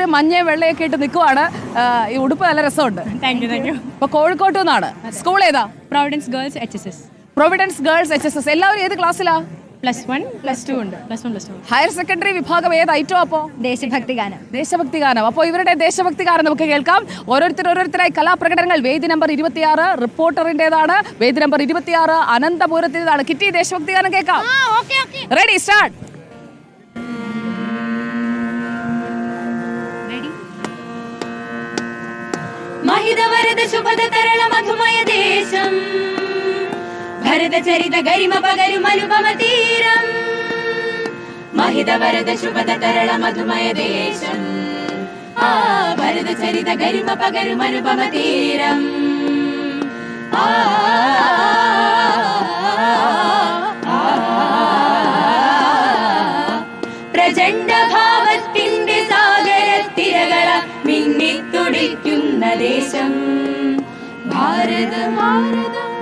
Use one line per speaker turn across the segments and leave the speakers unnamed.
എല്ലാവരും മഞ്ഞയും വെള്ളയൊക്കെ ഇട്ട് നിൽക്കുവാണ്. ഈ ഉടുപ്പ് നല്ല രസമുണ്ട്.
Thank you.
അപ്പോൾ കോഴിക്കോട്ടു നിന്നാണ്. സ്കൂൾ ഏതാ?
Providence girls HSS.
Providence girls HSS. എല്ലാവരും ഏത് ക്ലാസ്സിലാ?
+1 +2 ഉണ്ട്. +1
ഹയർ സെക്കൻഡറി വിഭാഗം ഏത് ഐറ്റം? അപ്പോൾ
ദേശഭക്തി ഗാനം.
ദേശഭക്തി ഗാനം. അപ്പോൾ ഇവരുടെ ദേശഭക്തി ഗാനം നമുക്ക് കേൾക്കാം. ഓരോരുത്തരായി കലാപ്രകടനങ്ങൾ. വേദി നമ്പർ 26 റിപ്പോർട്ടറിൻ്റെതാണ്. വേദി നമ്പർ 26 അനന്തപുരത്തിൻ്റെതാണ്. കിറ്റി, ദേശഭക്തി ഗാനം കേൾക്കാം. Ready, start.
മഹിതവരദ ശുഭദ തരള മധുമയ ദേശം, ഭരതചരിത ഗരിമ പകരും അനുപമ തീരം. മഹിതവരദ ശുഭദ തരള മധുമയ ദേശം, ഭരതചരിത ഗരിമ പകരും അനുപമ തീരം. പ്രചണ്ഡ ഭാവത്തിന്റെ സാഗരത്തിരകള മിന്നിത്തുടിക്കുന്ന ദേശം ഭാരതം,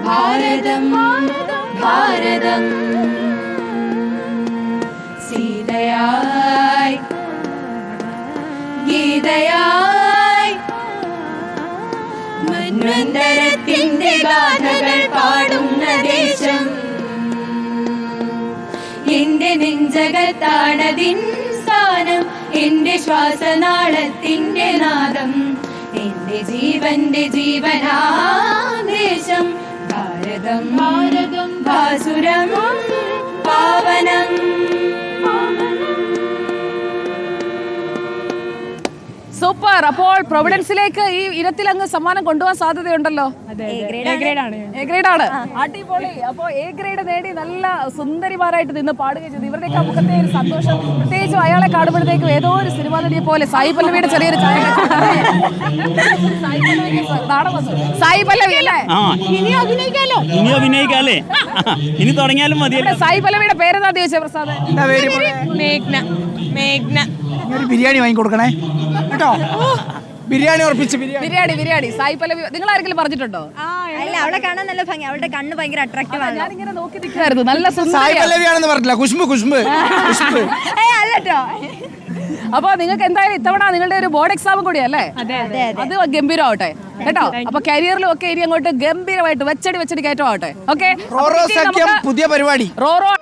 ഭാരതം, ഭാരതം. സീതയായി ഗീതയായി മന്വന്തരത്തിന്റെ ഗാഥകൾ പാടുന്ന ദേശം. എന്റെ നെഞ്ചകത്താണതിൻ സ്ഥാനം, എന്റെ ശ്വാസനാളത്തിന്റെ നാദം, എന്റെ ജീവന്റെ ജീവനാദേശം. ഭാരതം, ഭാരതം, ഭാസുരം പാവനം.
സൂപ്പർ. അപ്പോൾ പ്രൊവിഡൻസിലേക്ക് ഈ ഇനത്തിൽ അങ്ങ് സമ്മാനം കൊണ്ടുപോകാൻ സാധ്യതയുണ്ടല്ലോ. എ ഗ്രേഡ് ആണ്. അടിപൊളി. അപ്പോൾ എ ഗ്രേഡ് നേടി നല്ല സുന്ദരിമാരായിട്ട് നിന്ന് പാടുകയും ചെയ്തു. ഇവരുടെയൊക്കെ മുഖത്തെ ഒരു സന്തോഷം, പ്രത്യേകിച്ചും അയാളെ കാണുമ്പോഴത്തേക്കും ഏതോ ഒരു സിനിമാ നടിയെ പോലെ സായി പല്ലവിയുടെ ചെറിയൊരു ചായ. സായി പല്ലവി അല്ലേ?
ഇനി അഭിനയിക്കാല്ലേ? ഇനി തുടങ്ങിയാലും മതി.
സായി പല്ലവിയുടെ പേരെന്താ ചോദിച്ചത് പ്രസാദ്?
മേഘ്ന. മേഘ്ന.
ബിരിയാണി വാങ്ങി കൊടുക്കണേ കേട്ടോ. ബിരിയാണി ഉറപ്പിച്ച്
ബിരിയാണി. സായി പല്ലവി നിങ്ങൾ ആരെങ്കിലും പറഞ്ഞിട്ടുണ്ടോ?
അല്ല, അവളെ കാണാൻ നല്ല ഭംഗി, അവളുടെ കണ്ണ് ഭയങ്കര അട്രാക്റ്റീവ് ആണ്.
ഞാനിങ്ങനെ നോക്കി നിൽക്കുമായിരുന്നു. നല്ല
സായി പല്ലവിയാണെന്ന് പറഞ്ഞില്ല, കുഷ്ബ്.
അല്ലട്ടോ.
അപ്പൊ നിങ്ങൾക്ക് എന്തായാലും ഇത്തവണ നിങ്ങളുടെ ഒരു ബോർഡ് എക്സാം കൂടിയല്ലേ? അത് ഗംഭീരമാവട്ടെ കേട്ടോ. അപ്പൊ കരിയറിലും ഒക്കെ ഇനി അങ്ങോട്ട് ഗംഭീരമായിട്ട് വെച്ചടി കയറ്റമാവട്ടെ. ഓക്കെ,
പുതിയ പരിപാടി.
റോറോ